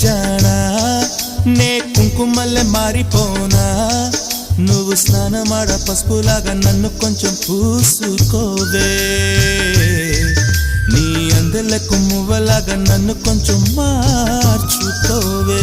జానా నే కుంకుమల్లె మారిపోనా నువ్వు స్నానమాడ పసుపులాగా నన్ను కొంచెం పూసుకోవే నీ అందలకు మువ్వలాగా నన్ను కొంచెం మార్చుకోవే